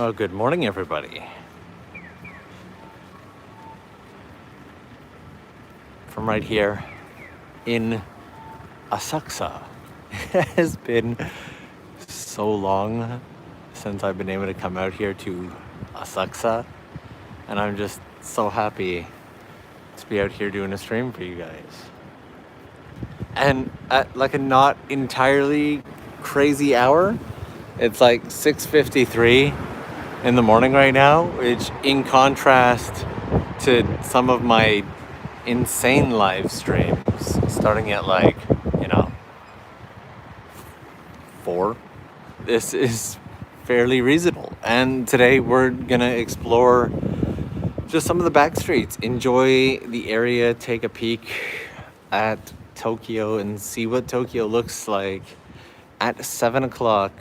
Well, good morning, everybody. From right here in Asakusa. It has been so long since I've been able to come out here to Asakusa, and I'm just so happy to be out here doing a stream for you guys. And at like a not entirely crazy hour, it's like 6:53 in the morning right now, which in contrast to some of my insane live streams starting at like, 4, this is fairly reasonable. And today we're gonna explore just some of the back streets, enjoy the area, take a peek at Tokyo and see what Tokyo looks like at 7 o'clock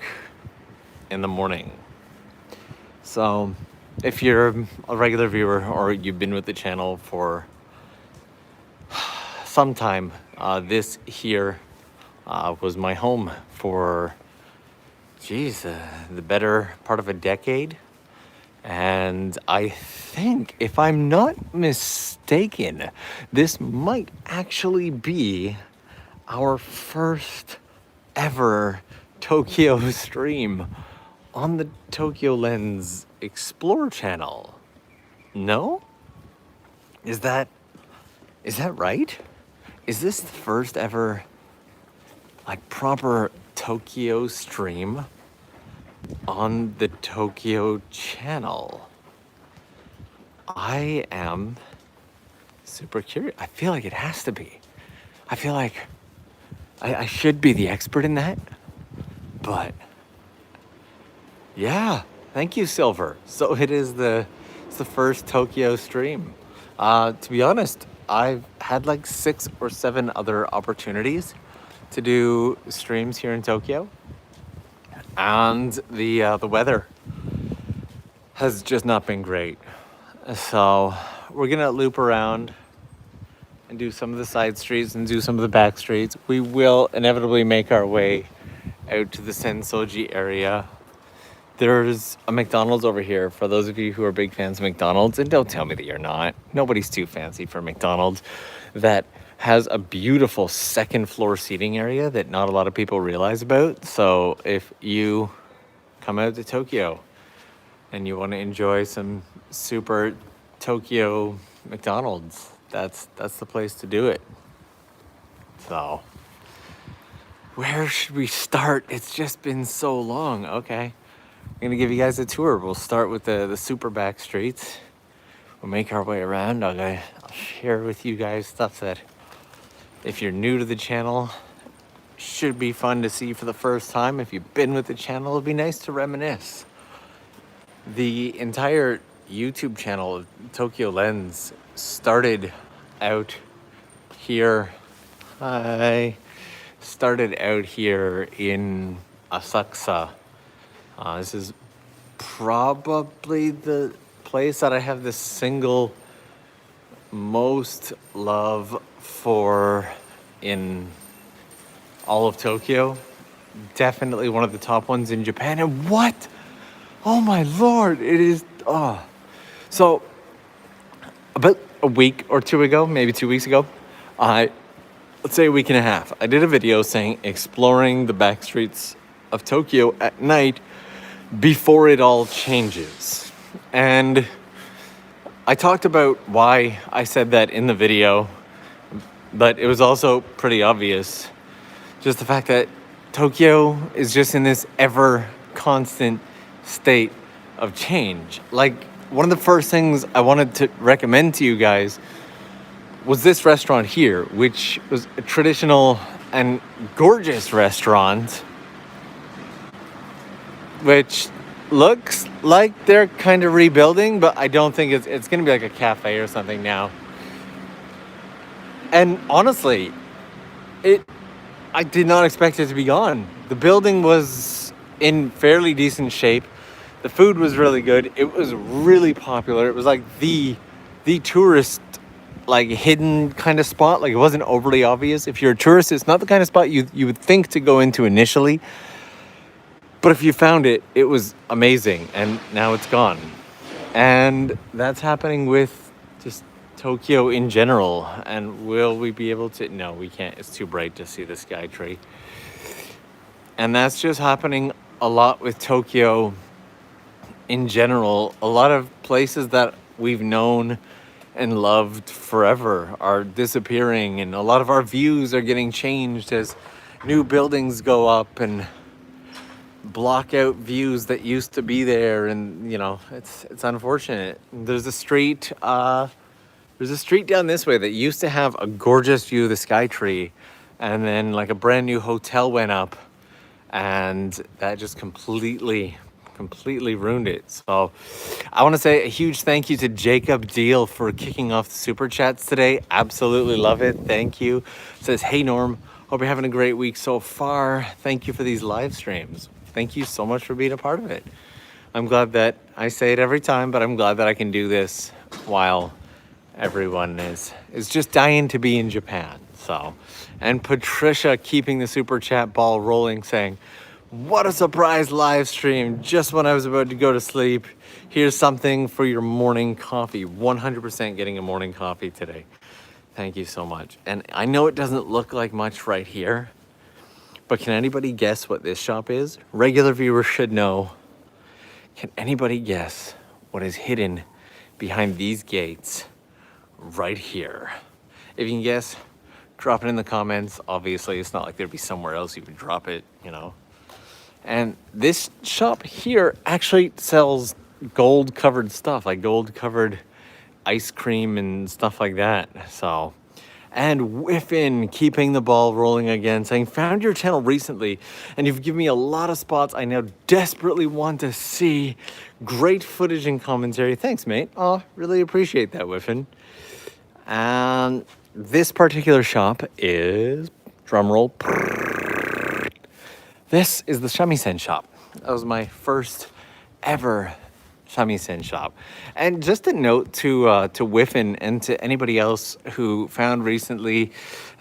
in the morning. So if you're a regular viewer or you've been with the channel for some time, this here was my home for, the better part of a decade. And I think, if I'm not mistaken, this might actually be our first ever Tokyo stream on the TOKYOLENS Explore channel. No? Is that right? Is this the first ever proper Tokyo stream on the Tokyo channel? I am super curious. I feel like it has to be. I feel like I should be the expert in that. But yeah, thank you, Silver. So it's the first Tokyo stream. To be honest, I've had like 6 or 7 other opportunities to do streams here in Tokyo, and the weather has just not been great. So we're gonna loop around and do some of the side streets and do some of the back streets. We will inevitably make our way out to the Senso-ji area. There's a McDonald's over here for those of you who are big fans of McDonald's, and don't tell me that you're not. Nobody's too fancy for McDonald's. That has a beautiful second floor seating area that not a lot of people realize about. So if you come out to Tokyo and you want to enjoy some super Tokyo McDonald's, that's the place to do it. So where should we start? It's just been so long. Okay. I'm gonna give you guys a tour. We'll start with the super back streets. We'll make our way around. I'll share with you guys stuff that, if you're new to the channel, should be fun to see for the first time. If you've been with the channel, it'll be nice to reminisce. The entire YouTube channel of TOKYOLENS started out here. I started out here in Asakusa. This is probably the place that I have the single most love for in all of Tokyo. Definitely one of the top ones in Japan. And what? Oh my lord, it is. So about a week or 2 ago, maybe 2 weeks ago, let's say a week and a half, I did a video saying exploring the back streets of Tokyo at night before it all changes. And I talked about why I said that in the video, but it was also pretty obvious. Just the fact that Tokyo is just in this ever constant state of change. Like, one of the first things I wanted to recommend to you guys was this restaurant here, which was a traditional and gorgeous restaurant, which looks like they're kind of rebuilding, but I don't think it's going to be like a cafe or something now. And honestly, I did not expect it to be gone. The building was in fairly decent shape. The food was really good. It was really popular. It was like the tourist, like, hidden kind of spot. Like, it wasn't overly obvious. If you're a tourist, it's not the kind of spot you would think to go into initially. But if you found it, it was amazing, and now it's gone. And that's happening with just Tokyo in general. And will we be able to? No, we can't. It's too bright to see the sky tree. And that's just happening a lot with Tokyo in general. A lot of places that we've known and loved forever are disappearing, and a lot of our views are getting changed as new buildings go up and block out views that used to be there. And it's unfortunate. There's a street down this way that used to have a gorgeous view of the sky tree, and then like a brand new hotel went up, and that just completely ruined it. So I want to say a huge thank you to Jacob Deal for kicking off the super chats today. Absolutely love it. Thank you. Says, hey Norm, hope you're having a great week so far. Thank you for these live streams. Thank you so much for being a part of it. I'm glad that I say it every time, but I'm glad that I can do this while everyone is just dying to be in Japan. So, and Patricia keeping the super chat ball rolling, saying, what a surprise live stream just when I was about to go to sleep. Here's something for your morning coffee. 100% getting a morning coffee today. Thank you so much. And I know it doesn't look like much right here, but can anybody guess what this shop is? Regular viewers should know. Can anybody guess what is hidden behind these gates right here? If you can guess, drop it in the comments. Obviously, it's not like there'd be somewhere else you would drop it, And this shop here actually sells gold covered stuff, like gold covered ice cream and stuff like that. So, and Whiffin keeping the ball rolling again, saying, found your channel recently and you've given me a lot of spots I now desperately want to see. Great footage and commentary. Thanks, mate. Oh, really appreciate that, Whiffin. And this particular shop is, drumroll, this is the shamisen shop. That was my first ever shamisen shop. And just a note to Whiffin and to anybody else who found recently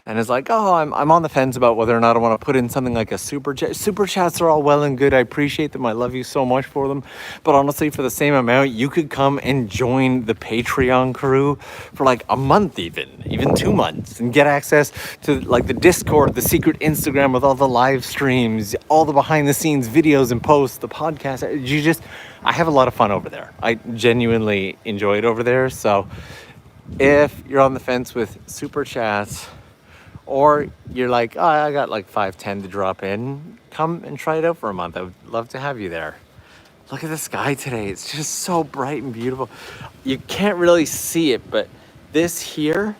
and is like, oh, I'm on the fence about whether or not I want to put in something like a super chat. Super chats are all well and good. I appreciate them. I love you so much for them. But honestly, for the same amount, you could come and join the Patreon crew for like a month, even 2 months, and get access to like the Discord, the secret Instagram with all the live streams, all the behind the scenes videos and posts, the podcast. I have a lot of fun over there. I genuinely enjoy it over there. So if you're on the fence with super chats, or you're like, oh, I got like 5-10 to drop in, come and try it out for a month. I would love to have you there. Look at the sky today. It's just so bright and beautiful. You can't really see it, but this here,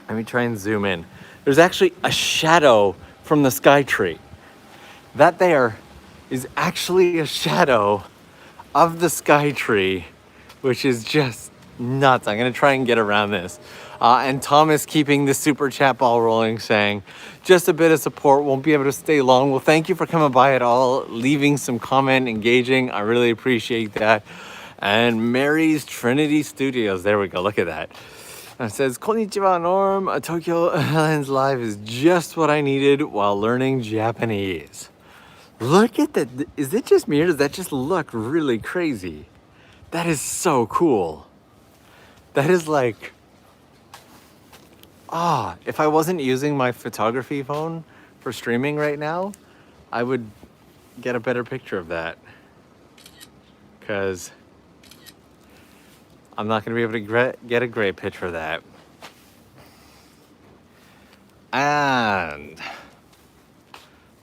let me try and zoom in. There's actually a shadow from the sky tree. That there is actually a shadow of the sky tree, which is just nuts. I'm gonna try and get around this. And Thomas keeping the super chat ball rolling, saying, just a bit of support, won't be able to stay long. Well, thank you for coming by at all, leaving some comment, engaging. I really appreciate that. And Mary's Trinity Studios, there we go, look at that. It says, Konnichiwa Norm, TOKYOLENS Live is just what I needed while learning Japanese. Look at that, is it just me or does that just look really crazy? That is so cool. That is like, if I wasn't using my photography phone for streaming right now, I would get a better picture of that. Because I'm not going to be able to get a great picture of that. And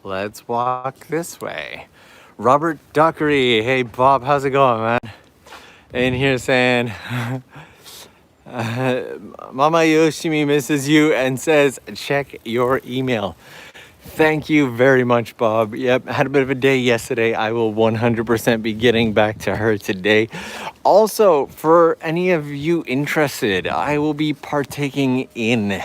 let's walk this way. Robert Dockery. Hey, Bob, how's it going, man? In here saying... Mama Yoshimi misses you and says, check your email. Thank you very much, Bob. Yep, had a bit of a day yesterday. I will 100% be getting back to her today. Also, for any of you interested, I will be partaking in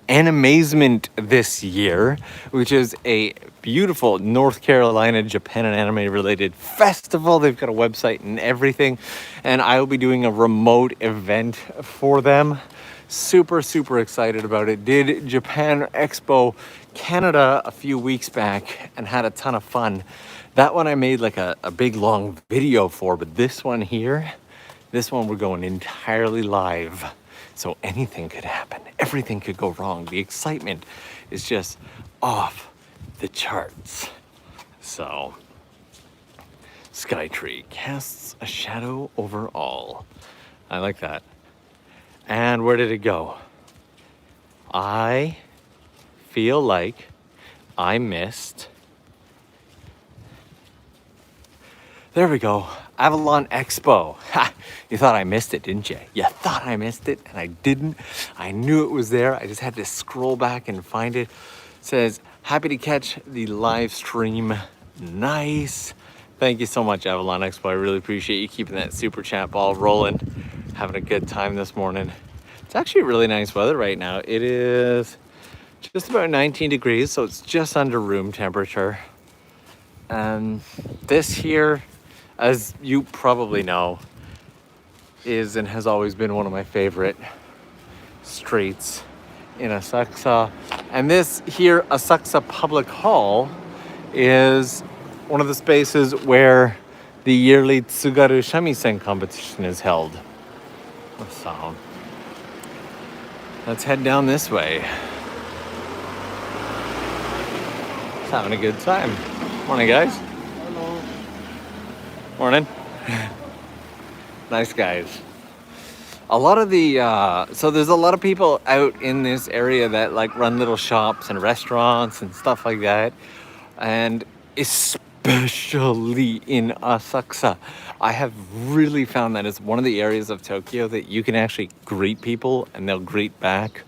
Animazement this year, which is a beautiful North Carolina Japan and anime related festival. They've got a website and everything, and I will be doing a remote event for them. Super, super excited about it. Did Japan Expo Canada a few weeks back and had a ton of fun. That one I made like a big long video for, but this one here, this one we're going entirely live. So anything could happen. Everything could go wrong. The excitement is just off the charts. So, Skytree casts a shadow over all. I like that. And where did it go? I feel like I missed. There we go. Avalon Expo. Ha! You thought I missed it, didn't you? You thought I missed it, and I didn't. I knew it was there. I just had to scroll back and find it. It says, happy to catch the live stream. Nice. Thank you so much, Avalon Expo. I really appreciate you keeping that super chat ball rolling. Having a good time this morning. It's actually really nice weather right now. It is just about 19 degrees, so it's just under room temperature. And this here, as you probably know, is and has always been one of my favorite streets in Asakusa. And this here, Asakusa Public Hall, is one of the spaces where the yearly Tsugaru Shamisen competition is held. So, let's head down this way. Just having a good time. Morning, guys. Hello. Morning. Nice guys. A lot of the, so there's a lot of people out in this area that like run little shops and restaurants and stuff like that. And especially in Asakusa, I have really found that it's one of the areas of Tokyo that you can actually greet people and they'll greet back.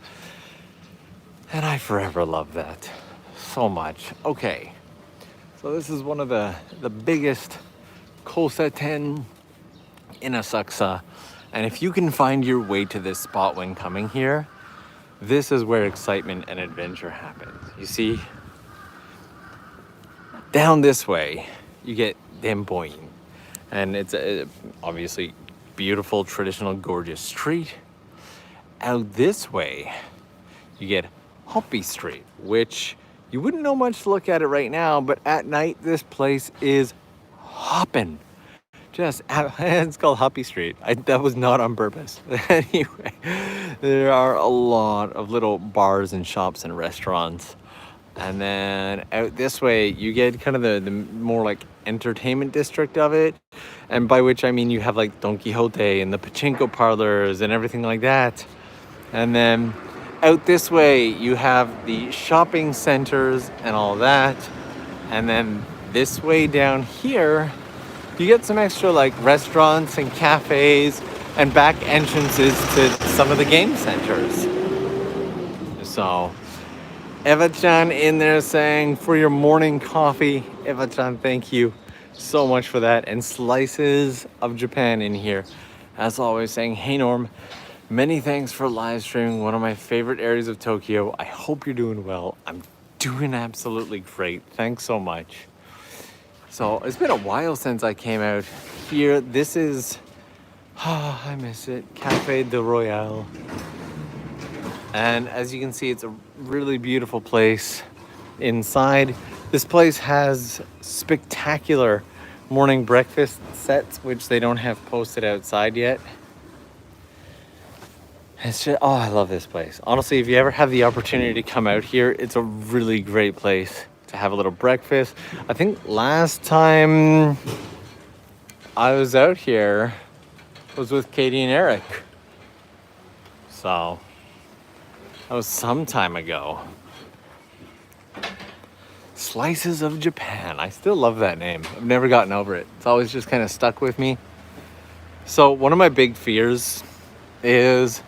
And I forever love that so much. Okay, so this is one of the biggest kouseten in Asakusa. And if you can find your way to this spot when coming here, this is where excitement and adventure happens. You see, down this way, you get Denpoin. And it's a obviously beautiful, traditional, gorgeous street. Out this way, you get Hoppy Street, which you wouldn't know much to look at it right now, but at night, this place is hopping. It's called Hoppy Street. That was not on purpose. Anyway, there are a lot of little bars and shops and restaurants. And then out this way, you get kind of the more like entertainment district of it. And by which I mean you have like Don Quixote and the pachinko parlors and everything like that. And then out this way, you have the shopping centers and all that. And then this way down here, you get some extra like restaurants and cafes and back entrances to some of the game centers. So Eva-chan in there saying, for your morning coffee. Eva-chan, thank you so much for that. And Slices of Japan in here. As always saying, hey Norm, many thanks for live streaming one of my favorite areas of Tokyo. I hope you're doing well. I'm doing absolutely great. Thanks so much. So it's been a while since I came out here. This is, I miss it, Cafe de Royale. And as you can see, it's a really beautiful place inside. This place has spectacular morning breakfast sets, which they don't have posted outside yet. It's just, oh, I love this place. Honestly, if you ever have the opportunity to come out here, it's a really great place to have a little breakfast. I think last time I was out here was with Katie and Eric. So that was some time ago. Slices of Japan. I still love that name. I've never gotten over it. It's always just kind of stuck with me. So one of my big fears is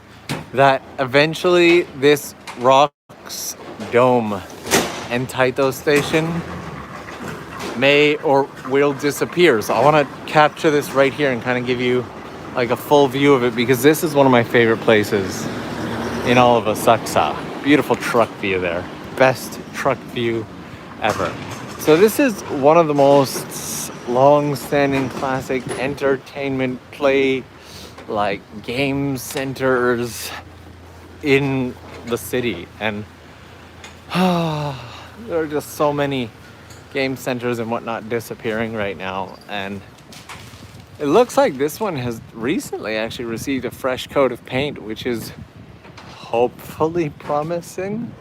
that eventually this Rocks Dome and Taito Station may or will disappear. So I want to capture this right here and kind of give you like a full view of it, because this is one of my favorite places in all of Asakusa. Beautiful truck view there. Best truck view ever. So this is one of the most long-standing classic entertainment play like game centers in the city, and there are just so many game centers and whatnot disappearing right now. And it looks like this one has recently actually received a fresh coat of paint, which is hopefully promising.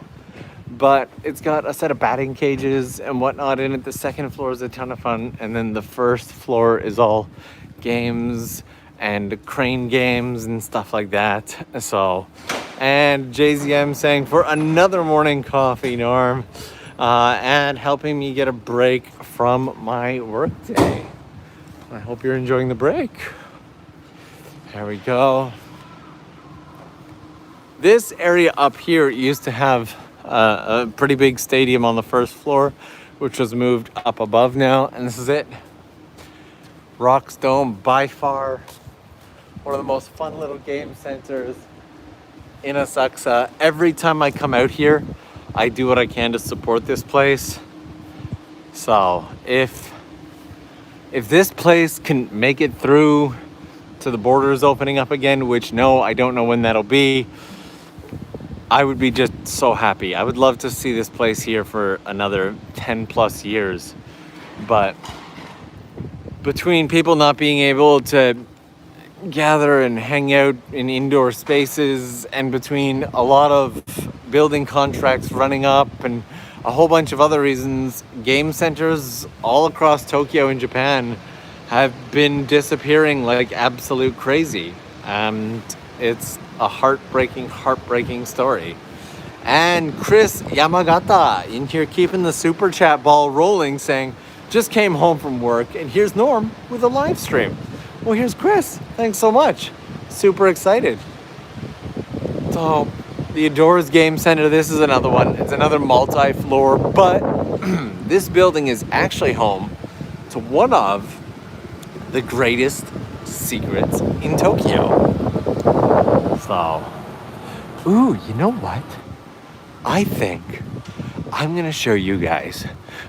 But it's got a set of batting cages and whatnot in it. The second floor is a ton of fun, and then the first floor is all games and crane games and stuff like that. So, and JZM saying for another morning coffee, Norm, and helping me get a break from my workday. I hope you're enjoying the break. There we go. This area up here used to have a pretty big stadium on the first floor, which was moved up above now, and this is it. Rock's Dome, by far one of the most fun little game centers in Asakusa. Every time I come out here, I do what I can to support this place. So if this place can make it through to the borders opening up again, which no, I don't know when that'll be, I would be just so happy. I would love to see this place here for another 10 plus years. But between people not being able to gather and hang out in indoor spaces, and between a lot of building contracts running up and a whole bunch of other reasons, game centers all across Tokyo in Japan have been disappearing like absolute crazy. And it's a heartbreaking story. And Chris Yamagata in here keeping the super chat ball rolling, saying, just came home from work and here's Norm with a live stream. Well, here's Chris. Thanks so much. Super excited. So, the Adores Game Center, this is another one. It's another multi-floor, but this building is actually home to one of the greatest secrets in Tokyo. So, ooh, you know what? I think I'm gonna show you guys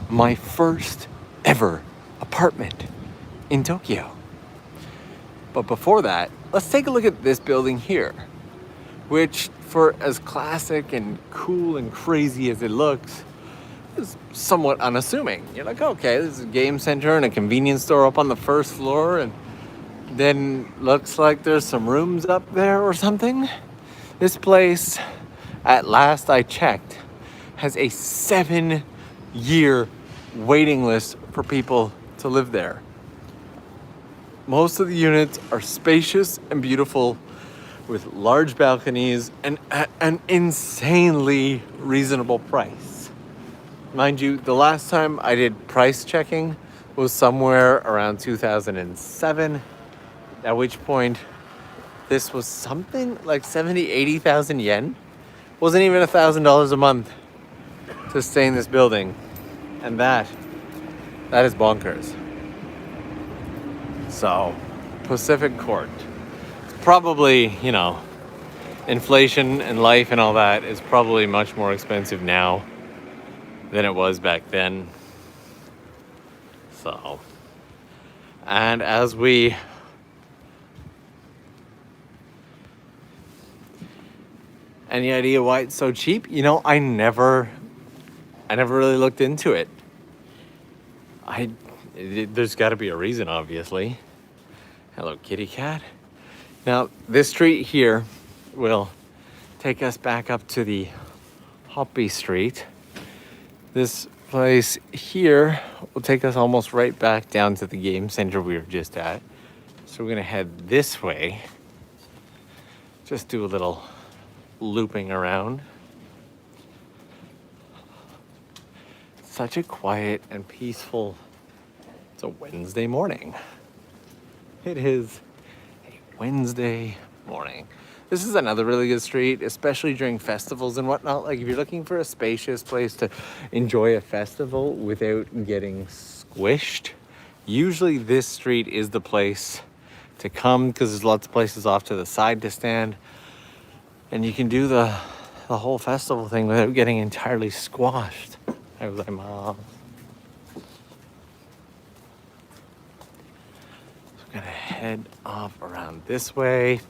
my first ever apartment in Tokyo. But before that, let's take a look at this building here, which, for as classic and cool and crazy as it looks, is somewhat unassuming. You're like, okay, this is a game center and a convenience store up on the first floor, and then looks like there's some rooms up there or something. This place, at last I checked, has a 7-year waiting list for people to live there. Most of the units are spacious and beautiful, with large balconies and at an insanely reasonable price. Mind you, the last time I did price checking was somewhere around 2007, at which point this was something like 80,000 yen. Wasn't even $1,000 a month to stay in this building. And that is bonkers. So, Pacific Court. It's probably, inflation and life and all that is probably much more expensive now than it was back then. So, and as we any idea why it's so cheap? I never really looked into it. There's got to be a reason, obviously. Hello, kitty cat. Now, this street here will take us back up to the Hoppy Street. This place here will take us almost right back down to the game center we were just at. So we're gonna head this way. Just do a little looping around. Such a quiet and peaceful, it's a Wednesday morning. It is a Wednesday morning. This is another really good street, especially during festivals and whatnot. Like if you're looking for a spacious place to enjoy a festival without getting squished, usually this street is the place to come, because there's lots of places off to the side to stand. And you can do the whole festival thing without getting entirely squashed. I was like, Mom. So I'm gonna head off around this way.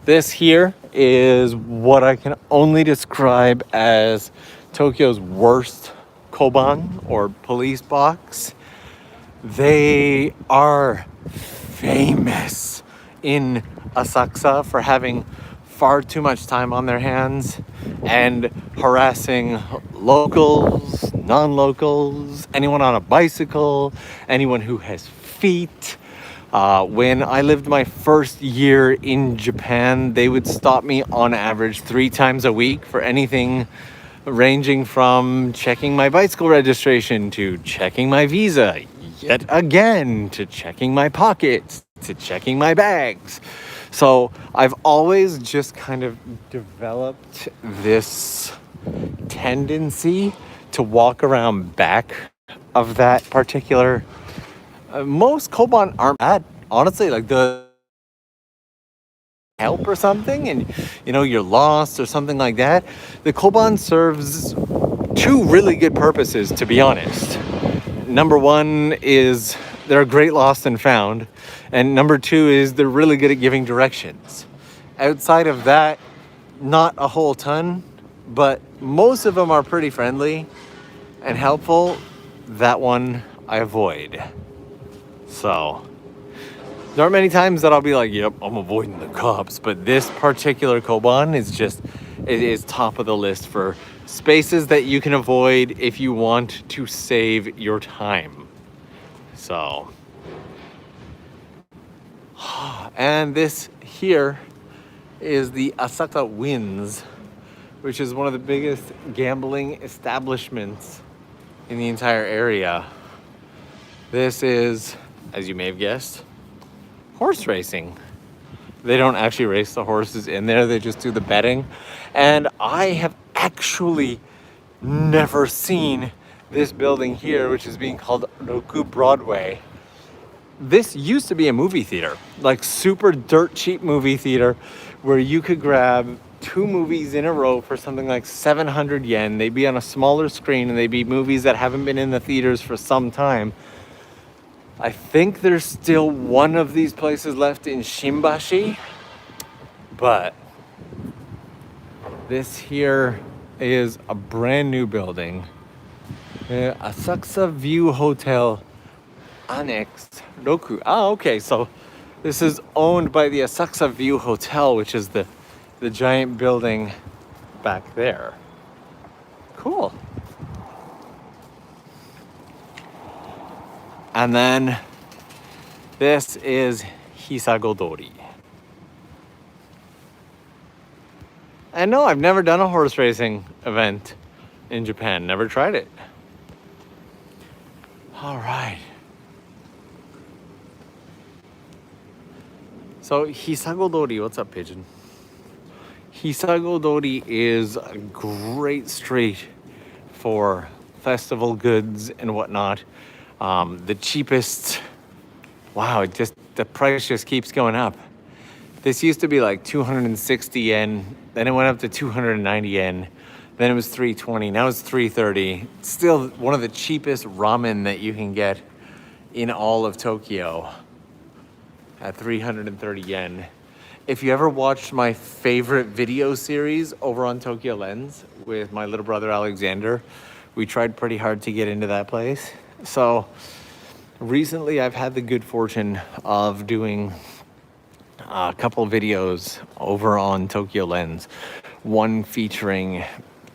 This here is what I can only describe as Tokyo's worst koban or police box. They are famous in Asakusa for having far too much time on their hands and harassing locals, non-locals, anyone on a bicycle, anyone who has feet. When I lived my first year in Japan, they would stop me on average 3 times a week for anything ranging from checking my bicycle registration to checking my visa, yet again to checking my pockets, to checking my bags. So I've always just kind of developed this tendency to walk around back of that particular. Most koban aren't bad, honestly. Like the help or something, and you're lost or something like that. The koban serves two really good purposes, to be honest. Number one is they're a great lost and found, and number two is they're really good at giving directions. Outside of that, not a whole ton, but most of them are pretty friendly and helpful. That one I avoid. So there aren't many times that I'll be like, yep, I'm avoiding the cops, but this particular koban it is top of the list for spaces that you can avoid if you want to save your time. So, and this here is the Asakusa Winds, which is one of the biggest gambling establishments in the entire area. This is, as you may have guessed, horse racing. They don't actually race the horses in there, they just do the betting. And I have actually never seen this building here, which is being called Koto-ku Broadway. This used to be a movie theater, like super dirt cheap movie theater, where you could grab 2 movies in a row for something like 700 yen. They'd be on a smaller screen and they'd be movies that haven't been in the theaters for some time. I think there's still one of these places left in Shimbashi, but this here is a brand new building. Asakusa View Hotel Annex Roku. Ah, okay, so this is owned by the Asakusa View Hotel, which is the giant building back there. Cool. And then this is Hisagodori. And no, I've never done a horse racing event in Japan. Never tried it. All right. So Hisagodori, what's up, Pigeon? Hisagodori is a great street for festival goods and whatnot. The cheapest, wow, the price just keeps going up. This used to be like 260 yen, then it went up to 290 yen, then it was 320, now it's 330. It's still one of the cheapest ramen that you can get in all of Tokyo at 330 yen. If you ever watched my favorite video series over on TOKYOLENS with my little brother Alexander, we tried pretty hard to get into that place. So recently I've had the good fortune of doing a couple videos over on TOKYOLENS, one featuring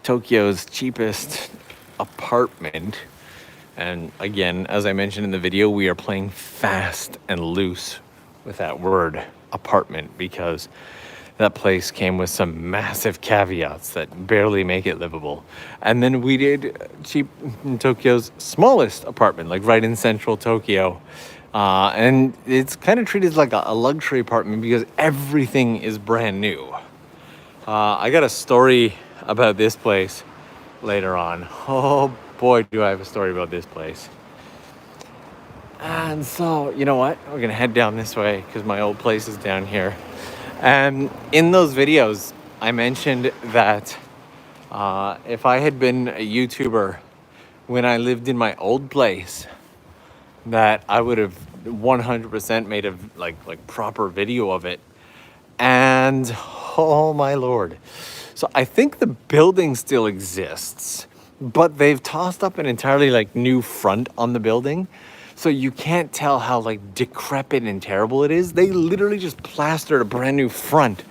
Tokyo's cheapest apartment. And again, as I mentioned in the video, we are playing fast and loose with that word apartment because that place came with some massive caveats that barely make it livable. And then we did Tokyo's smallest apartment, like right in central Tokyo. And it's kind of treated like a luxury apartment because everything is brand new. I got a story about this place later on. Oh boy, do I have a story about this place. And so, you know what? We're gonna head down this way because my old place is down here. And in those videos, I mentioned that if I had been a YouTuber when I lived in my old place, that I would have 100% made a like proper video of it. And And oh my lord. So I think the building still exists, but they've tossed up an entirely like new front on the building. So you can't tell how like decrepit and terrible it is. They literally just plastered a brand new front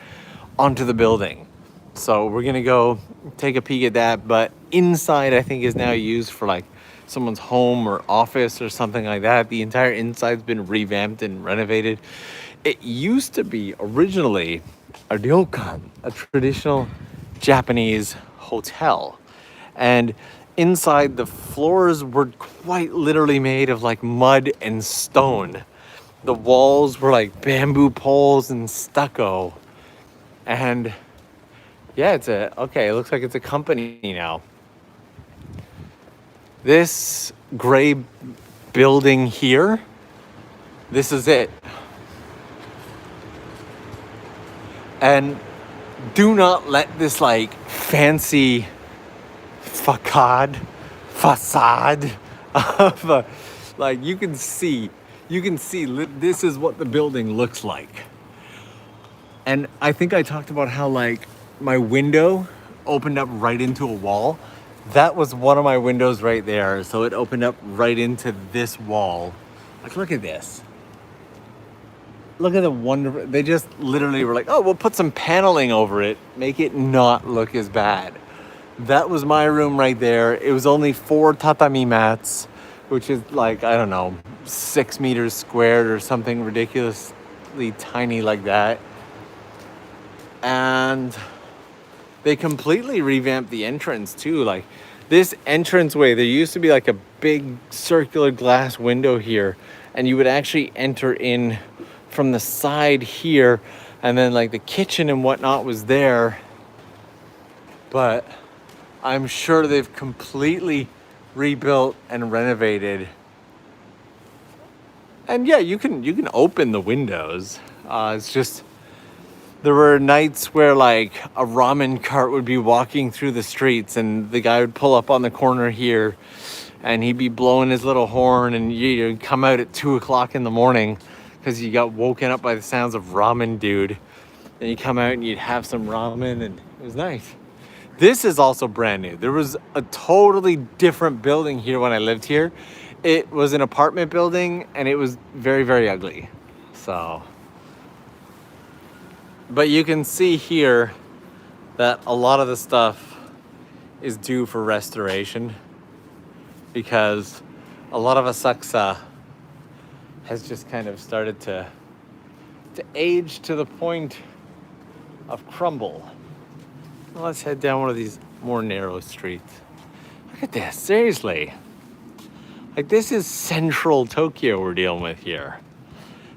onto the building. So we're gonna go take a peek at that. But inside I think is now used for like someone's home or office or something like that. The entire inside's been revamped and renovated. It used to be originally a ryokan, a traditional Japanese hotel. And inside the floors were quite literally made of like mud and stone. The walls were like bamboo poles and stucco. And yeah, it looks like it's a company now. This gray building here, this is it. And do not let this like fancy facade of like you can see this is what the building looks like. And I think I talked about how like my window opened up right into a wall. That was one of my windows right there. So it opened up right into this wall. Like, look at this. Look at the wonder. They just literally were like, oh, we'll put some paneling over it, make it not look as bad. That was my room right there. It was only 4 tatami mats, which is like, I don't know, 6 meters squared or something ridiculously tiny like that. And they completely revamped the entrance too. Like this entranceway, there used to be like a big circular glass window here, and you would actually enter in from the side here, and then like the kitchen and whatnot was there. But I'm sure they've completely rebuilt and renovated. And yeah, you can open the windows. It's just there were nights where like a ramen cart would be walking through the streets, and the guy would pull up on the corner here, and he'd be blowing his little horn, and you'd come out at 2 o'clock in the morning because you got woken up by the sounds of ramen, dude. And you come out and you'd have some ramen, and it was nice. This is also brand new. There was a totally different building here when I lived here. It was an apartment building, and it was very, very ugly. So, but you can see here that a lot of the stuff is due for restoration because a lot of Asakusa has just kind of started to age to the point of crumble. Well, let's head down one of these more narrow streets. Look at this, seriously. Like, this is central Tokyo we're dealing with here.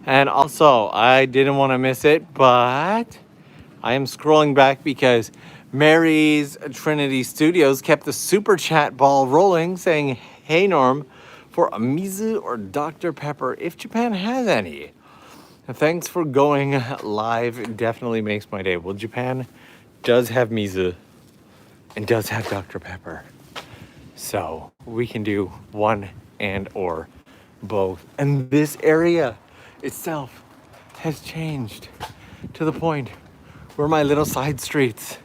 And also, I didn't want to miss it, but I am scrolling back because Mary's Trinity Studios kept the super chat ball rolling saying, hey Norm, for a Mizu or Dr. Pepper, if Japan has any. And thanks for going live. It definitely makes my day. Well, Japan does have Mizu and does have Dr. Pepper. So we can do one and or both. And this area itself has changed to the point where my little side streets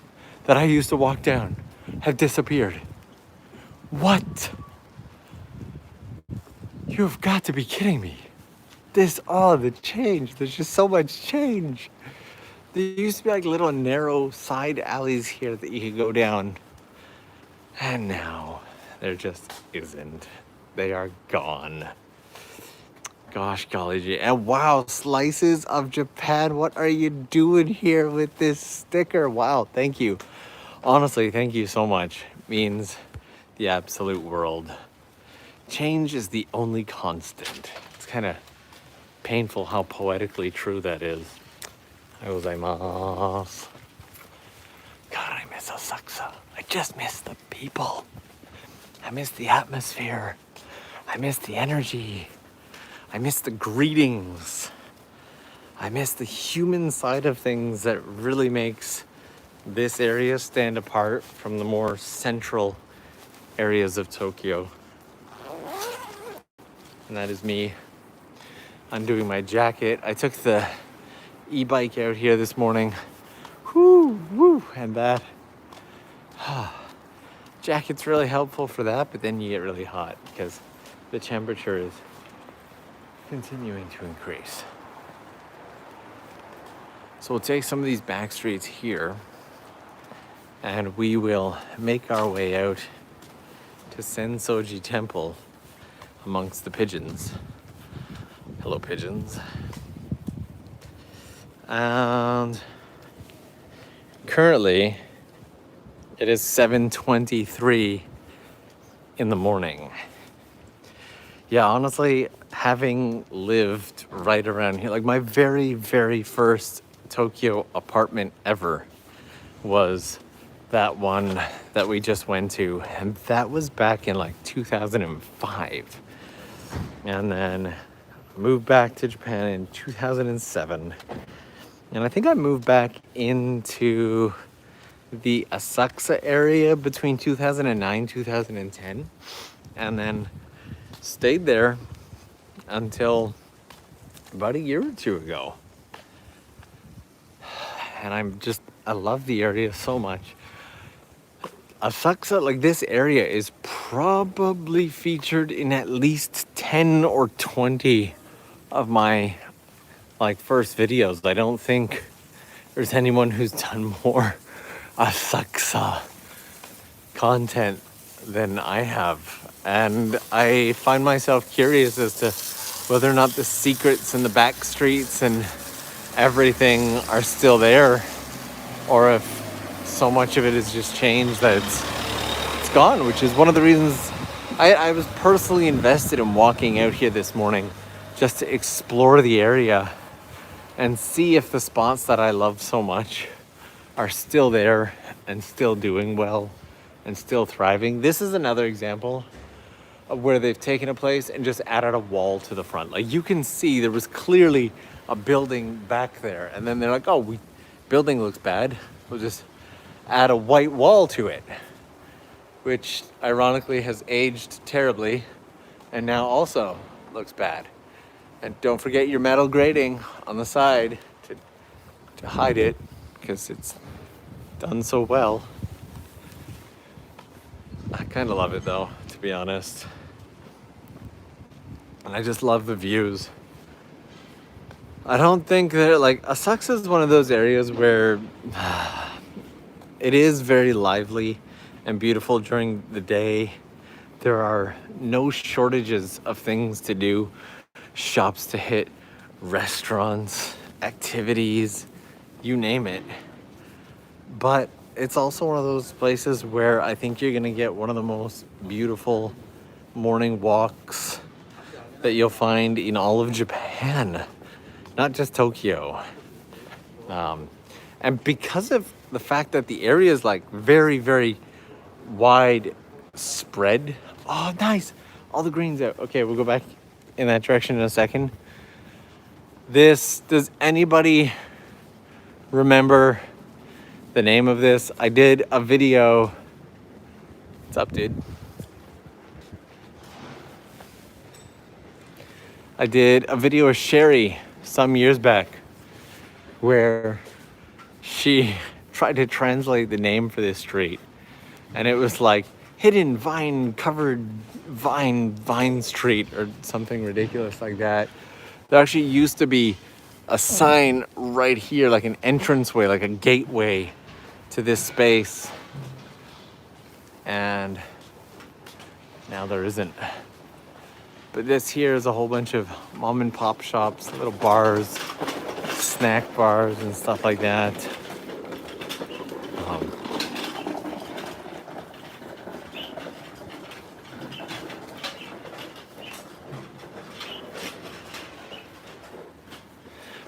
that I used to walk down have disappeared. What? You've got to be kidding me. The change. There's just so much change. There used to be like little narrow side alleys here that you could go down. And now there just isn't. They are gone. Gosh, golly gee. And wow, Slices of Japan, what are you doing here with this sticker? Wow, thank you. Honestly, thank you so much. It means the absolute world. Change is the only constant. It's kind of painful how poetically true that is. Gozaimasu. God, I miss Asakusa. I just miss the people. I miss the atmosphere. I miss the energy. I miss the greetings. I miss the human side of things that really makes this area stand apart from the more central areas of Tokyo. And that is me undoing my jacket. I took the e-bike out here this morning whoo, and that jacket's really helpful for that, but then you get really hot because the temperature is continuing to increase. So we'll take some of these back streets here and we will make our way out to Senso-ji Temple amongst the pigeons. Hello, pigeons. And currently it is 7:23 in the morning. Yeah, honestly, having lived right around here, like my very, very first Tokyo apartment ever was that one that we just went to, and that was back in like 2005. And then moved back to Japan in 2007. And I think I moved back into the Asakusa area between 2009 2010, and then stayed there until about a year or two ago. And I love the area so much. Asakusa, like this area is probably featured in at least 10 or 20 of my like first videos. I don't think there's anyone who's done more Asakusa content than I have. And I find myself curious as to whether or not the secrets and the back streets and everything are still there, or if so much of it has just changed that it's gone, which is one of the reasons I was personally invested in walking out here this morning, just to explore the area and see if the spots that I love so much are still there and still doing well and still thriving. This is another example of where they've taken a place and just added a wall to the front. Like you can see there was clearly a building back there, and then they're like, oh, building looks bad, we'll just add a white wall to it, which ironically has aged terribly and now also looks bad. And don't forget your metal grating on the side to hide it, because it's done so well. I kind of love it though, to be honest. And I just love the views. I don't think that, like, Asakusa is one of those areas where it is very lively and beautiful during the day. There are no shortages of things to do, shops to hit, restaurants, activities, you name it. But it's also one of those places where I think you're gonna get one of the most beautiful morning walks that you'll find in all of Japan, not just Tokyo. And because of the fact that the area is like very, very wide spread. Oh, nice. All the green's out. Okay, we'll go back in that direction in a second. Does anybody remember the name of this? I did a video. What's up, dude? I did a video of Sherry some years back where she tried to translate the name for this street, and it was like hidden vine covered vine street or something ridiculous like that. There actually used to be a sign right here, like an entranceway, like a gateway to this space, and now there isn't. But this here is a whole bunch of mom and pop shops, little bars, snack bars and stuff like that.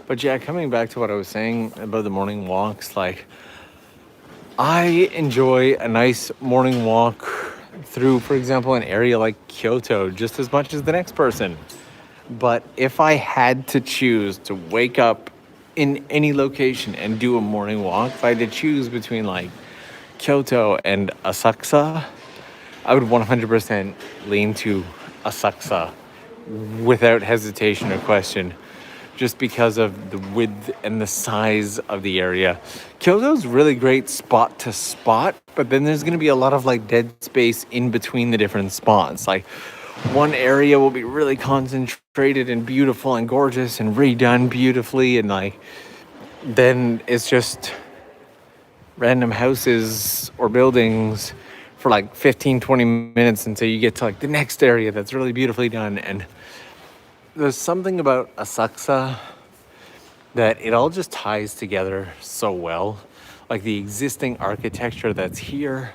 But yeah, coming back to what I was saying about the morning walks, like I enjoy a nice morning walk through, for example, an area like Kyoto just as much as the next person. But if I had to choose to wake up in any location and do a morning walk, if I had to choose between like Kyoto and Asakusa, I would 100% lean to Asakusa without hesitation or question. just because of the width and the size of the area. Kyoto's really great spot to spot, but then there's going to be a lot of like dead space in between the different spots. Like one area will be really concentrated and beautiful and gorgeous and redone beautifully, and like then it's just random houses or buildings for like 15-20 minutes until you get to like the next area that's really beautifully done. And there's something about Asakusa that it all just ties together so well. Like the existing architecture that's here,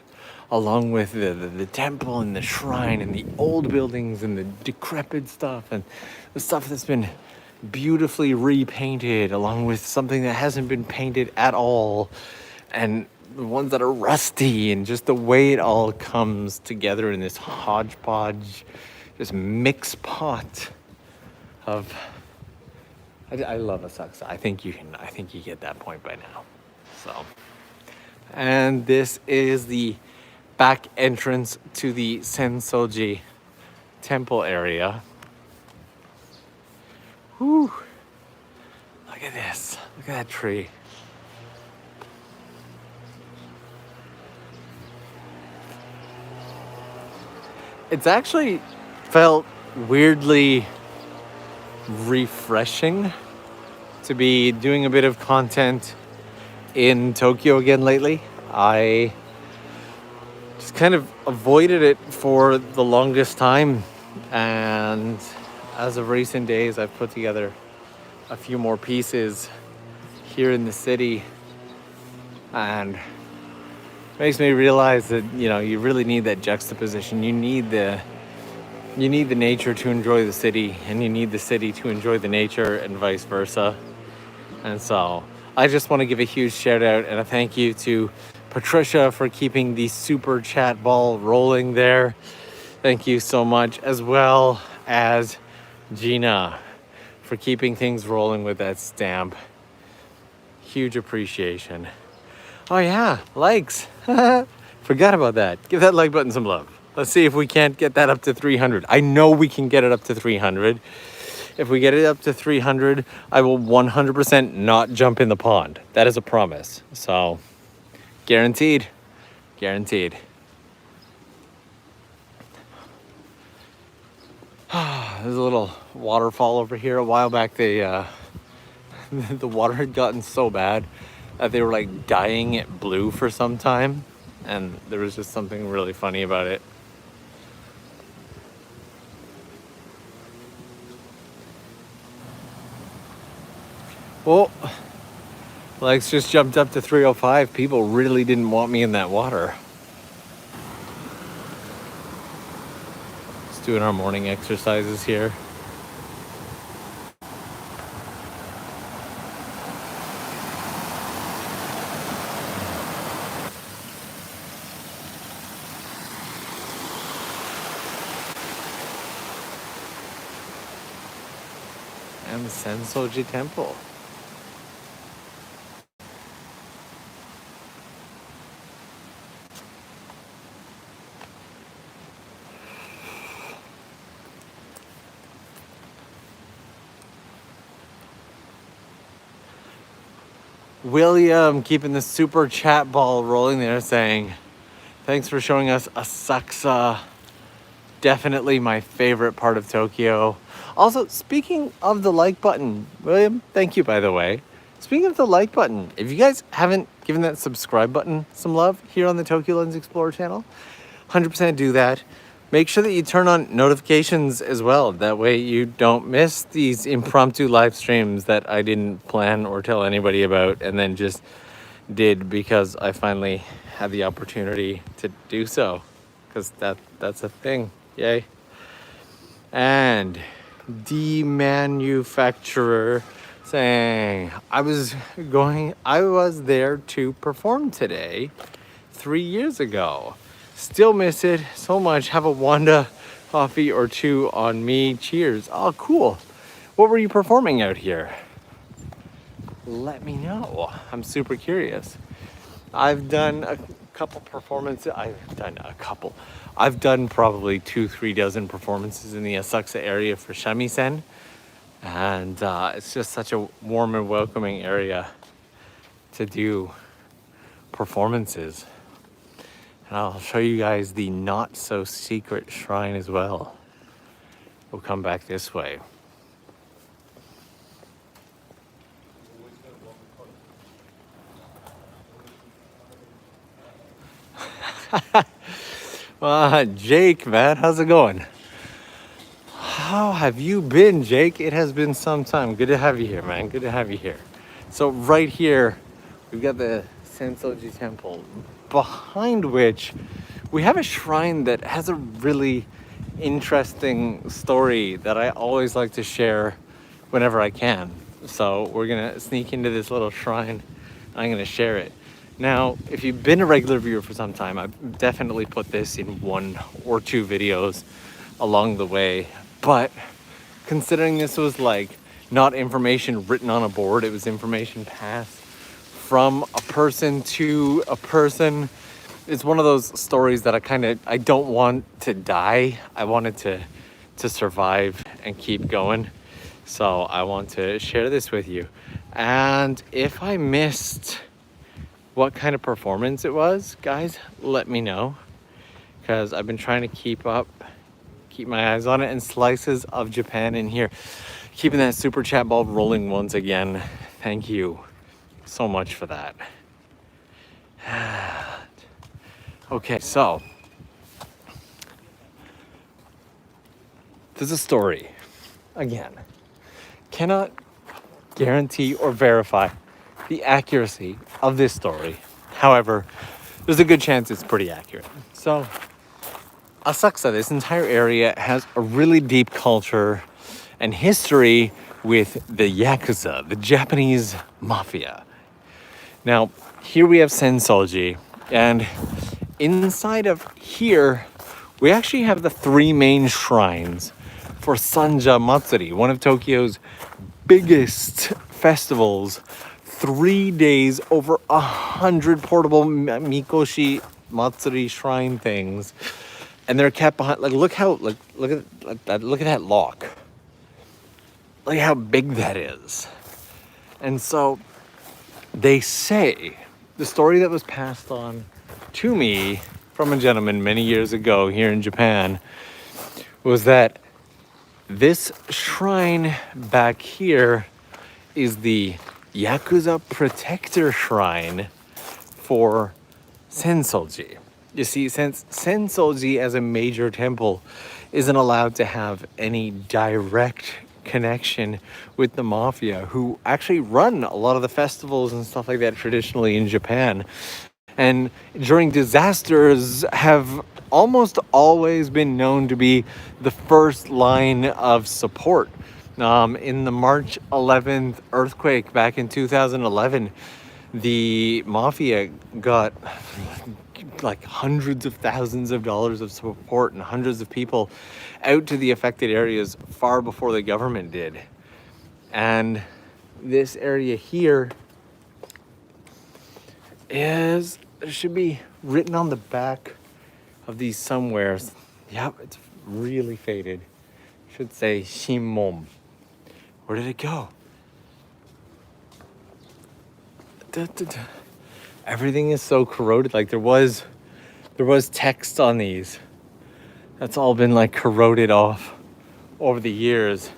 along with the temple and the shrine and the old buildings and the decrepit stuff and the stuff that's been beautifully repainted, along with something that hasn't been painted at all, and the ones that are rusty, and just the way it all comes together in this hodgepodge, this mix pot of... I love Asakusa. I think you get that point by now. So, and this is the back entrance to the Senso-ji temple area. Whew. Look at this. Look at that tree. It's actually felt weirdly refreshing to be doing a bit of content in Tokyo again lately. I just kind of avoided it for the longest time, and as of recent days I've put together a few more pieces here in the city, and it makes me realize that, you know, you really need that juxtaposition. You need the nature to enjoy the city, and you need the city to enjoy the nature, and vice versa. And so I just want to give a huge shout out and a thank you to Patricia for keeping the super chat ball rolling there. Thank you so much, as well as Gina for keeping things rolling with that stamp. Huge appreciation. Oh yeah, likes. Forgot about that. Give that like button some love. Let's see if we can't get that up to 300. I know we can get it up to 300. If we get it up to 300, I will 100% not jump in the pond. That is a promise. So, guaranteed. Guaranteed. There's a little waterfall over here. A while back, the water had gotten so bad that they were like dyeing it blue for some time. And there was just something really funny about it. Oh, Lex just jumped up to 305. People really didn't want me in that water. Just doing our morning exercises here. And the Senso-ji Temple. William keeping the super chat ball rolling there, saying, thanks for showing us Asakusa. Definitely my favorite part of Tokyo. Also, speaking of the like button, William, thank you, by the way. Speaking of the like button, if you guys haven't given that subscribe button some love here on the TOKYOLENS Explorer channel, 100% do that. Make sure that you turn on notifications as well. That way you don't miss these impromptu live streams that I didn't plan or tell anybody about, and then just did because I finally had the opportunity to do so. Because that's a thing. Yay. And Demanufacturer saying, I was there to perform today 3 years ago. Still miss it so much. Have a Wanda coffee or two on me. Cheers. Oh, cool. What were you performing out here? Let me know. I'm super curious. I've done a couple performances. I've done probably 2-3 dozen performances in the Asakusa area for shamisen. And it's just such a warm and welcoming area to do performances. And I'll show you guys the not so secret shrine as well. We'll come back this way. Jake, man, how's it going? How have you been, Jake? It has been some time. Good to have you here, man. Good to have you here. So right here, we've got the Senso-ji temple, behind which we have a shrine that has a really interesting story that I always like to share whenever I can. So we're gonna sneak into this little shrine. I'm gonna share it. Now, if you've been a regular viewer for some time, I've definitely put this in 1 or 2 videos along the way. But considering this was like not information written on a board, it was information passed from a person to a person. It's one of those stories that I don't want to die. I wanted to survive and keep going. So I want to share this with you. And if I missed what kind of performance it was, guys, let me know, because I've been trying to keep my eyes on it. And Slices of Japan in here, keeping that super chat ball rolling once again. Thank you so much for that. Okay, so there's a story. Again, cannot guarantee or verify the accuracy of this story. However, there's a good chance it's pretty accurate. So Asakusa, this entire area, has a really deep culture and history with the Yakuza, the Japanese mafia. Now, here we have Senso-ji, and inside of here, we actually have the 3 main shrines for Sanja Matsuri, one of Tokyo's biggest festivals. 3 days, over 100 portable Mikoshi Matsuri shrine things. And they're kept behind, like, look at that lock. Look how big that is. And so they say, the story that was passed on to me from a gentleman many years ago here in Japan was that this shrine back here is the Yakuza protector shrine for Senso-ji. You see, since Senso-ji as a major temple isn't allowed to have any direct connection with the mafia, who actually run a lot of the festivals and stuff like that traditionally in Japan, and during disasters have almost always been known to be the first line of support. In the March 11th earthquake back in 2011, the mafia got like hundreds of thousands of dollars of support and hundreds of people out to the affected areas far before the government did. And this area here is, it should be written on the back of these somewhere. Yep, it's really faded. Should say Shinmon. Where did it go? Everything is so corroded. Like there was text on these. That's all been like corroded off over the years.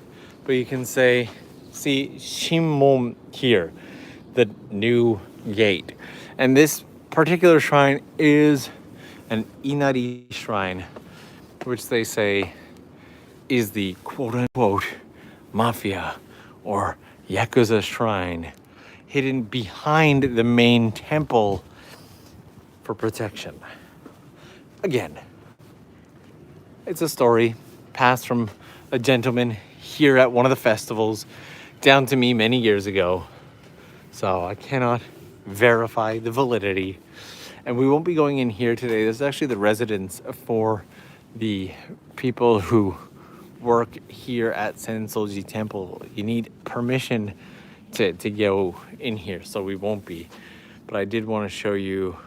But you can see Shinmon here, the new gate. And this particular shrine is an Inari shrine, which they say is the quote-unquote mafia or Yakuza shrine, hidden behind the main temple for protection. Again, it's a story passed from a gentleman here at one of the festivals down to me many years ago. So I cannot verify the validity. And we won't be going in here today. This is actually the residence for the people who work here at Senso-ji Temple. You need permission to go in here, so we won't be. But I did want to show you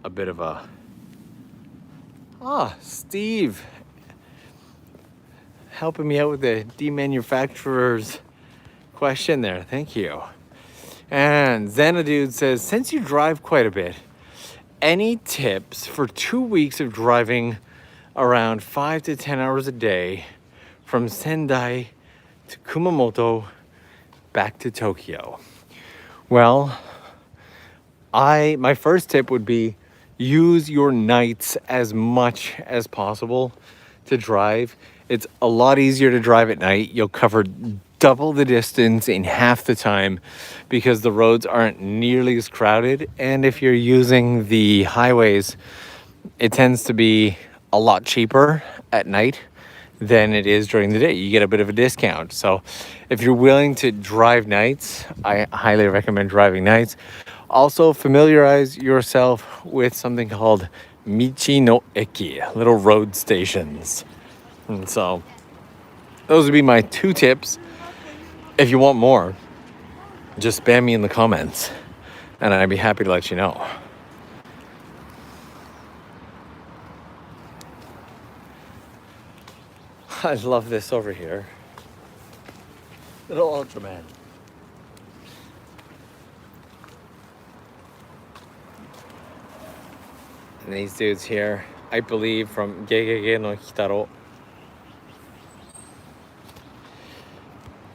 a bit of a... Steve. helping me out with the demanufacturer's question there. Thank you. And Xanadude says, since you drive quite a bit, any tips for 2 weeks of driving around 5 to 10 hours a day from Sendai to Kumamoto back to Tokyo? Well, my first tip would be use your nights as much as possible to drive. It's a lot easier to drive at night. You'll cover double the distance in half the time because the roads aren't nearly as crowded. And if you're using the highways, it tends to be a lot cheaper at night than it is during the day. You get a bit of a discount. So if you're willing to drive nights, I highly recommend driving nights. Also, familiarize yourself with something called Michi no Eki, little road stations. And so those would be my 2 tips. If you want more, just spam me in the comments and I'd be happy to let you know. I love this over here. Little Ultraman. And these dudes here, I believe from Gegege no Kitaro.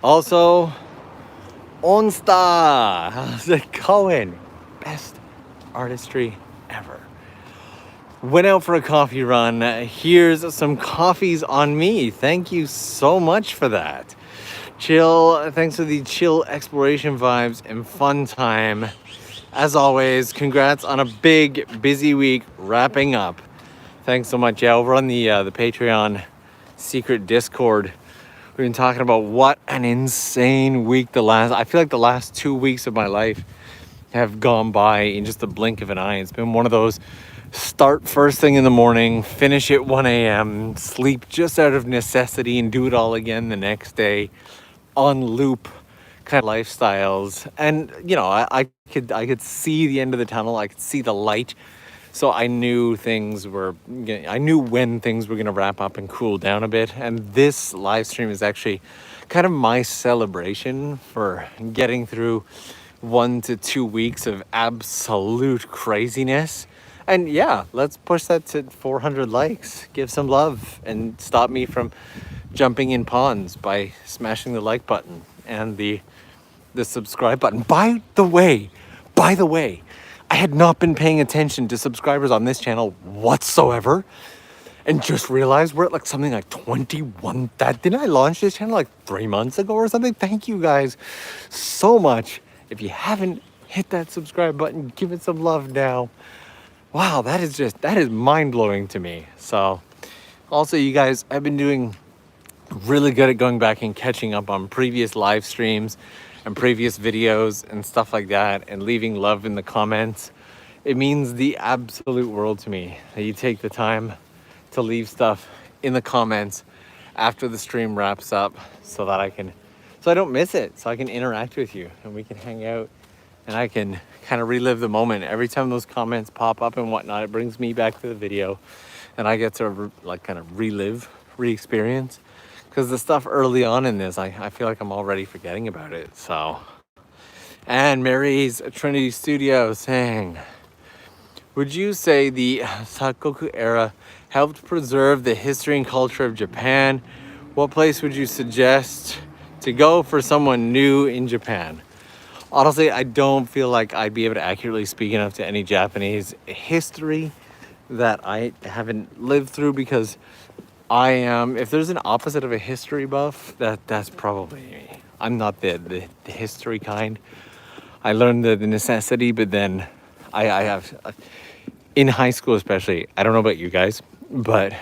Also, Onstar, how's it going? Best artistry ever. Went out for a coffee run. Here's some coffees on me. Thank you so much for that. Chill, thanks for the chill exploration vibes and fun time. As always, congrats on a big, busy week wrapping up. Thanks so much. Yeah, over on the Patreon secret Discord, we've been talking about what an insane week I feel like the last 2 weeks of my life have gone by in just the blink of an eye. It's been one of those start first thing in the morning, finish at 1 a.m., sleep just out of necessity and do it all again the next day on loop kind of lifestyles. And you know, I could see the end of the tunnel. I could see the light. So I knew I knew when things were going to wrap up and cool down a bit. And this live stream is actually kind of my celebration for getting through 1 to 2 weeks of absolute craziness. And yeah, let's push that to 400 likes. Give some love and stop me from jumping in ponds by smashing the like button and the subscribe button. By the way, I had not been paying attention to subscribers on this channel whatsoever and just realized we're at like something like 21. Didn't I launch this channel like 3 months ago or something? Thank you guys so much. If you haven't hit that subscribe button, give it some love now. Wow, that is mind-blowing to me. So also, you guys, I've been doing really good at going back and catching up on previous live streams and previous videos and stuff like that and leaving love in the comments. It means the absolute world to me that you take the time to leave stuff in the comments after the stream wraps up so that I don't miss it, so I can interact with you and we can hang out and I can kind of relive the moment. Every time those comments pop up and whatnot, it brings me back to the video and I get to like kind of re-experience. Because the stuff early on in this, I feel like I'm already forgetting about it, so. And Mary's Trinity Studio saying, would you say the Sakoku era helped preserve the history and culture of Japan? What place would you suggest to go for someone new in Japan? Honestly, I don't feel like I'd be able to accurately speak enough to any Japanese history that I haven't lived through because if there's an opposite of a history buff, that's probably me. I'm not the history kind. I learned the necessity, but then I have, in high school especially, I don't know about you guys, but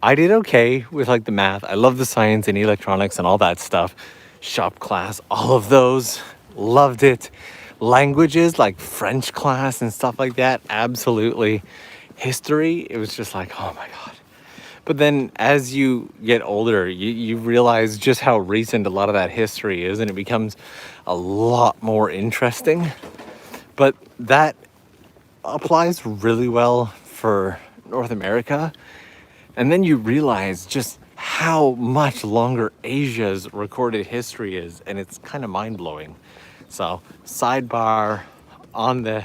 I did okay with like the math. I love the science and electronics and all that stuff. Shop class, all of those, loved it. Languages like French class and stuff like that, absolutely. History, it was just like, oh my God. But then as you get older, you realize just how recent a lot of that history is and it becomes a lot more interesting. But that applies really well for North America. And then you realize just how much longer Asia's recorded history is, and it's kind of mind-blowing. So sidebar on the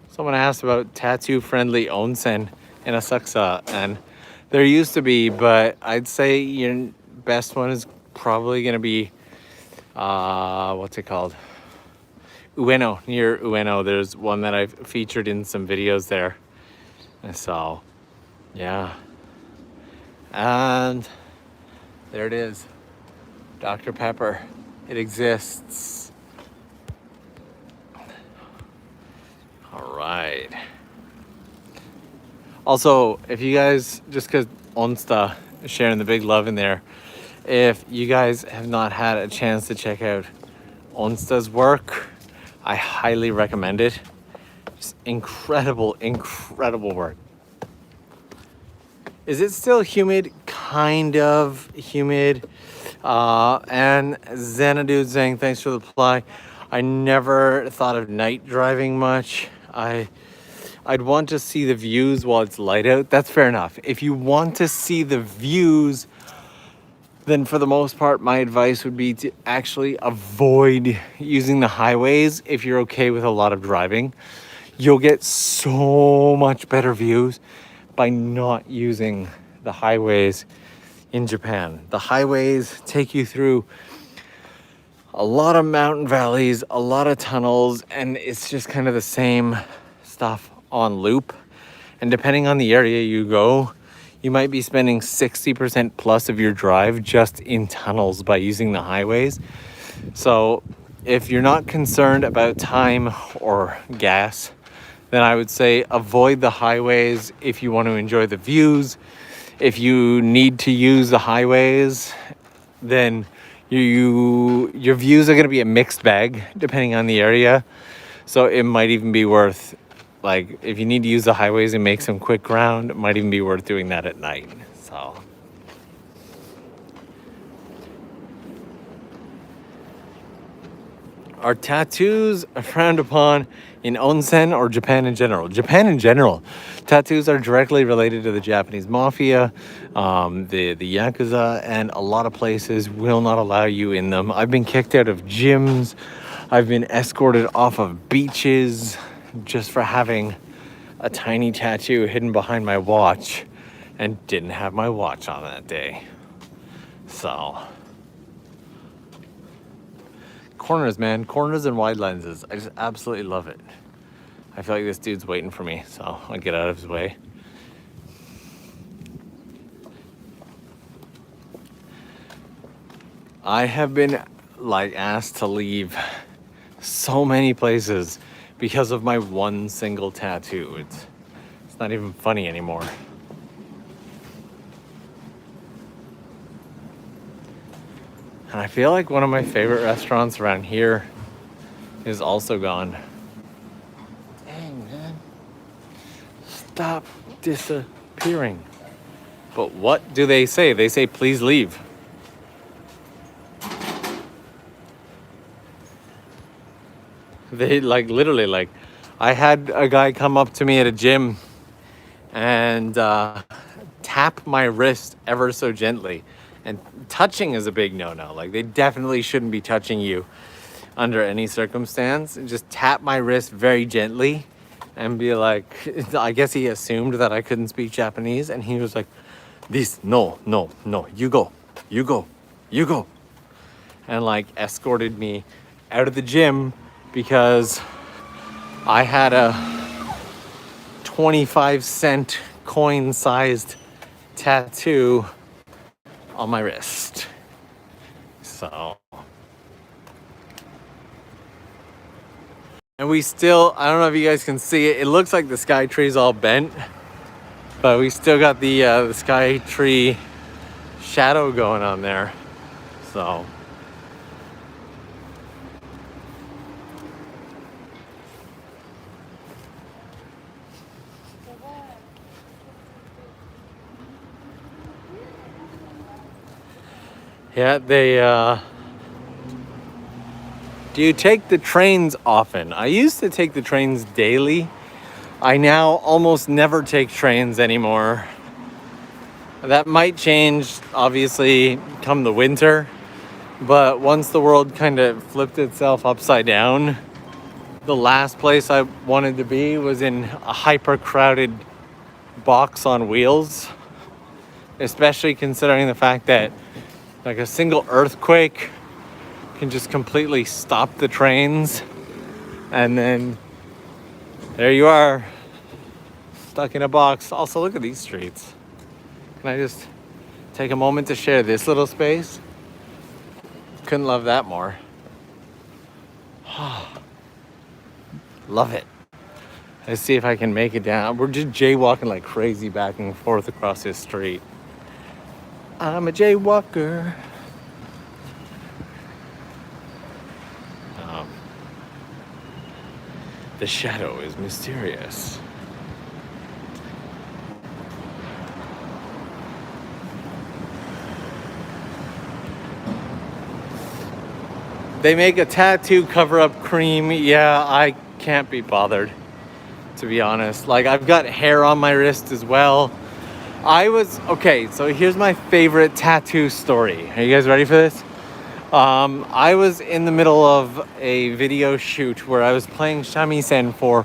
someone asked about tattoo friendly onsen in Asakusa, and there used to be, but I'd say your best one is probably gonna be what's it called, Ueno. Near Ueno, there's one that I've featured in some videos there. And so yeah, and there it is, Dr. Pepper. It exists. All right. Also, if you guys, just because Onsta is sharing the big love in there, if you guys have not had a chance to check out Onsta's work, I highly recommend it. Just incredible, incredible work. Is it still humid? Kind of humid. And Xanadu saying, thanks for the reply. I never thought of night driving much. I'd want to see the views while it's light out. That's fair enough. If you want to see the views, then for the most part, my advice would be to actually avoid using the highways if you're okay with a lot of driving. You'll get so much better views by not using the highways in Japan. The highways take you through a lot of mountain valleys, a lot of tunnels, and it's just kind of the same stuff on loop. And depending on the area you go, you might be spending 60% plus of your drive just in tunnels by using the highways. So if you're not concerned about time or gas, then I would say avoid the highways if you want to enjoy the views. If you need to use the highways, then your views are going to be a mixed bag depending on the area. So it might even be worth, like, if you need to use the highways and make some quick ground, it might even be worth doing that at night. So are tattoos frowned upon in onsen or Japan in general? Japan in general. Tattoos are directly related to the Japanese mafia, the Yakuza, and a lot of places will not allow you in them. I've been kicked out of gyms. I've been escorted off of beaches just for having a tiny tattoo hidden behind my watch and didn't have my watch on that day. So corners, man. Corners and wide lenses. I just absolutely love it. I feel like this dude's waiting for me, so I'll get out of his way. I have been asked to leave so many places because of my one single tattoo. It's not even funny anymore. And I feel like one of my favorite restaurants around here is also gone. Dang, man. Stop disappearing. But what do they say? They say, please leave. They literally, I had a guy come up to me at a gym and tap my wrist ever so gently. And touching is a big no-no. They definitely shouldn't be touching you under any circumstance. Just tap my wrist very gently and be like, I guess he assumed that I couldn't speak Japanese. And he was like, this, no, you go. And escorted me out of the gym because I had a 25-cent coin-sized tattoo on my wrist. So, and we still, I don't know if you guys can see it, it looks like the sky tree's all bent, but we still got the sky tree shadow going on there. So yeah, they, do you take the trains often? I used to take the trains daily, I now almost never take trains anymore. That might change, obviously, come the winter. But once the world kind of flipped itself upside down, the last place I wanted to be was in a hyper crowded box on wheels, especially considering the fact that like a single earthquake can just completely stop the trains, and then there you are, stuck in a box. Also, look at these streets. Can I just take a moment to share this little space? Couldn't love that more. Love it. Let's see if I can make it down. We're just jaywalking like crazy back and forth across this street. I'm a jaywalker. The shadow is mysterious. They make a tattoo cover-up cream. Yeah, I can't be bothered, to be honest. Like, I've got hair on my wrist as well. Okay, so here's my favorite tattoo story. Are you guys ready for this? I was in the middle of a video shoot where I was playing shamisen for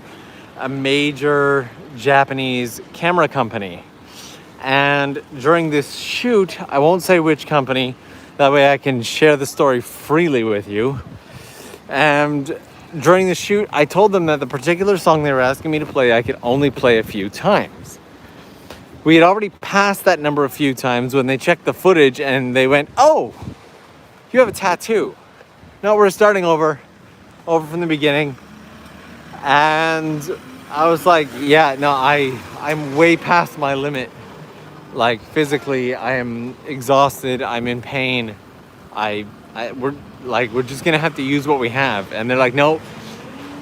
a major Japanese camera company. And during this shoot, I won't say which company, that way I can share the story freely with you. And during the shoot, I told them that the particular song they were asking me to play, I could only play a few times. We had already passed that number a few times when they checked the footage and they went, "Oh, you have a tattoo." No, we're starting over from the beginning. And I was like, yeah, no, I'm way past my limit. Like, physically, I am exhausted. I'm in pain. We're just gonna have to use what we have. And they're like, no,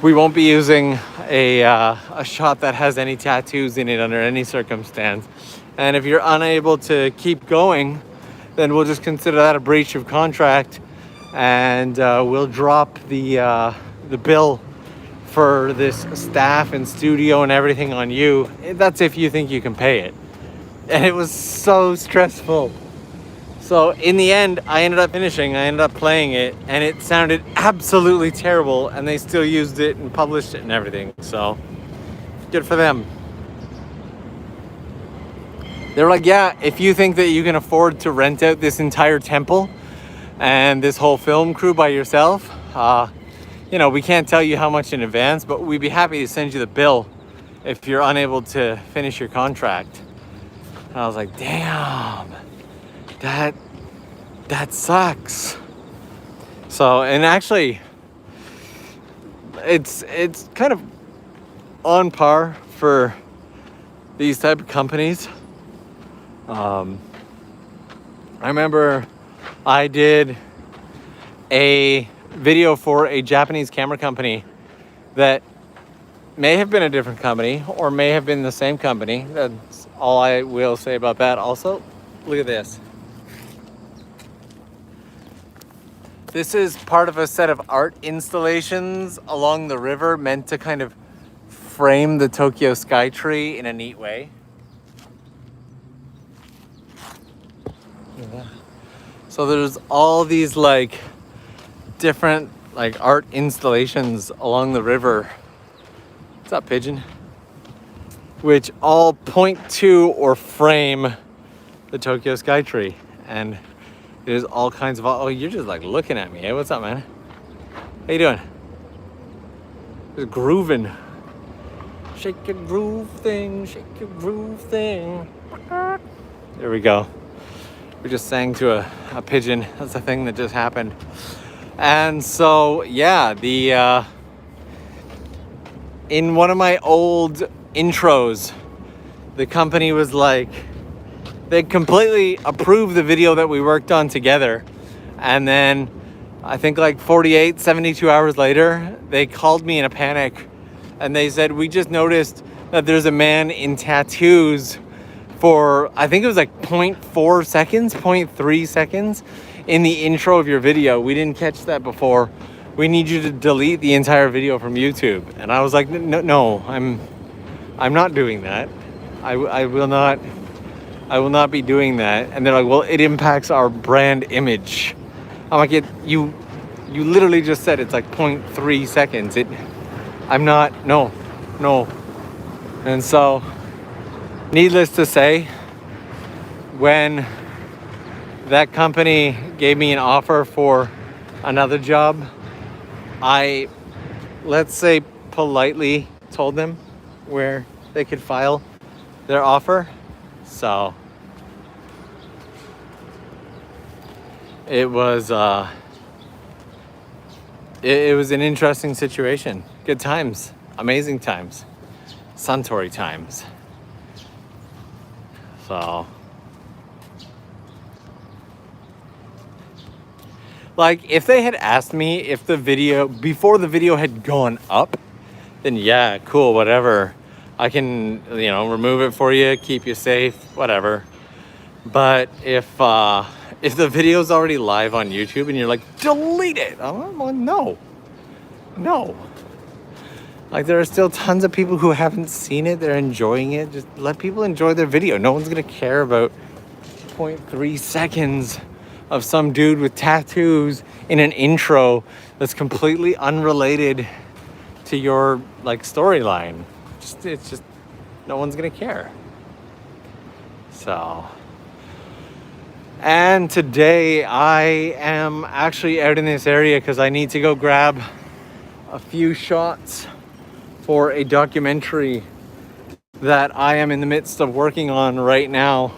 we won't be using a shot that has any tattoos in it under any circumstance. And if you're unable to keep going, then we'll just consider that a breach of contract, and we'll drop the bill for this staff and studio and everything on you. That's if you think you can pay it. And it was so stressful. So in the end, I ended up playing it, and it sounded absolutely terrible, and they still used it and published it and everything. So good for them. They're like, yeah, if you think that you can afford to rent out this entire temple and this whole film crew by yourself, we can't tell you how much in advance, but we'd be happy to send you the bill if you're unable to finish your contract. And I was like, damn, that sucks. So, and actually, it's kind of on par for these type of companies. I remember I did a video for a Japanese camera company that may have been a different company or may have been the same company. That's all I will say about that. Also, look at this. This is part of a set of art installations along the river meant to kind of frame the Tokyo Skytree in a neat way. So there's all these like different like art installations along the river. What's up, pigeon? Which all point to or frame the Tokyo Skytree. And there's all kinds of, oh, you're just like looking at me. Hey, what's up, man? How you doing? Just grooving. Shake your groove thing, shake your groove thing. There we go. We just sang to a pigeon. That's the thing that just happened. And so, yeah, in one of my old intros, the company was like, they completely approved the video that we worked on together. And then I think like 48, 72 hours later, they called me in a panic and they said, we just noticed that there's a man in tattoos for, I think it was like 0.4 seconds, 0.3 seconds in the intro of your video. We didn't catch that before. We need you to delete the entire video from YouTube. And I was like, no, I'm not doing that. I will not. I will not be doing that. And they're like, well, it impacts our brand image. I'm like, you literally just said it's like 0.3 seconds. I'm not, no. And so, needless to say, when that company gave me an offer for another job, I, let's say, politely told them where they could file their offer. So it was it was an interesting situation. Good times, amazing times, Suntory times. So like, if they had asked me if the video, before the video had gone up, then yeah, cool, whatever. I can, remove it for you, keep you safe, whatever. But if the video's already live on YouTube and you're like, delete it, I'm like, no. Like, there are still tons of people who haven't seen it, they're enjoying it. Just let people enjoy their video. No one's gonna care about 0.3 seconds of some dude with tattoos in an intro that's completely unrelated to your storyline. It's just no one's gonna care. So, and today I am actually out in this area because I need to go grab a few shots for a documentary that I am in the midst of working on right now.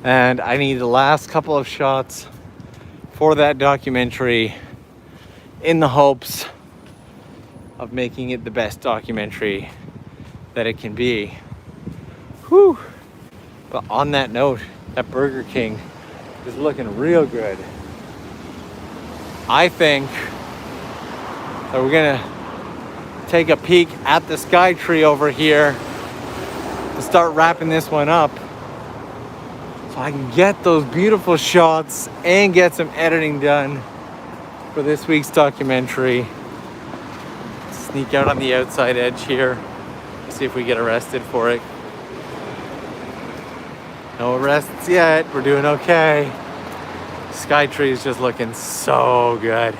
And I need the last couple of shots for that documentary in the hopes of making it the best documentary that it can be. Whew. But on that note, that Burger King is looking real good. I think that we're gonna take a peek at the sky tree over here to start wrapping this one up, so I can get those beautiful shots and get some editing done for this week's documentary. Sneak out on the outside edge here, see if we get arrested for it. No arrests yet, we're doing okay. Sky tree is just looking so good.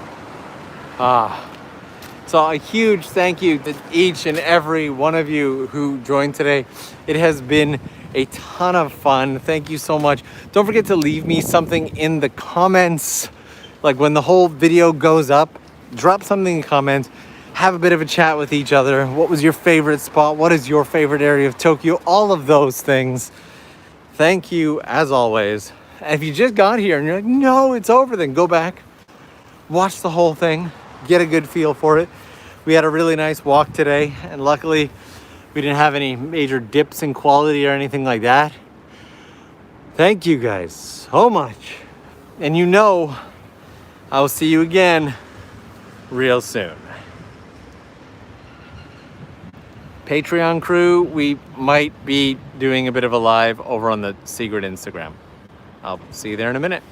So a huge thank you to each and every one of you who joined today. It has been a ton of fun. Thank you so much. Don't forget to leave me something in the comments. Like, when the whole video goes up, drop something in the comments. Have a bit of a chat with each other. What was your favorite spot? What is your favorite area of Tokyo? All of those things. Thank you, as always. And if you just got here and you're like, no, it's over, then go back, watch the whole thing, get a good feel for it. We had a really nice walk today, and luckily we didn't have any major dips in quality or anything like that. Thank you guys so much. And I will see you again real soon. Patreon crew, we might be doing a bit of a live over on the secret Instagram. I'll see you there in a minute.